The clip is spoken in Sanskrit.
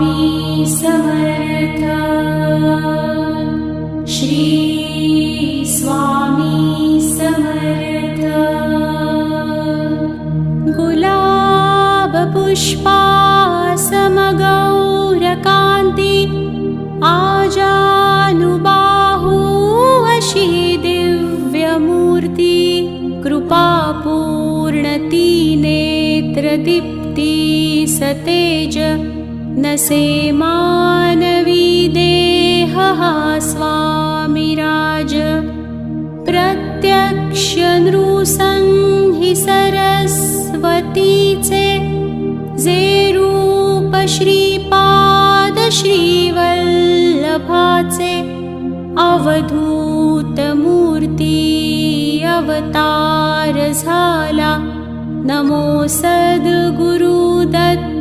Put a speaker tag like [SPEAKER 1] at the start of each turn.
[SPEAKER 1] स्वामी समर्थ। श्री स्वामी समर्थ। गुलाब पुष्पासमगौरकान्ति आजानुबाहु वशी दिव्यमूर्ति कृपापूर्णति नेत्रदीप्ति सतेज नसे मानवी देहः स्वामिराज। प्रत्यक्ष नृसंहि सरस्वतीचे जे रूप श्रीपाद श्रीवल्लभाचे अवधूत मूर्ती अवतार झाला। नमो सद्गुरु दत्त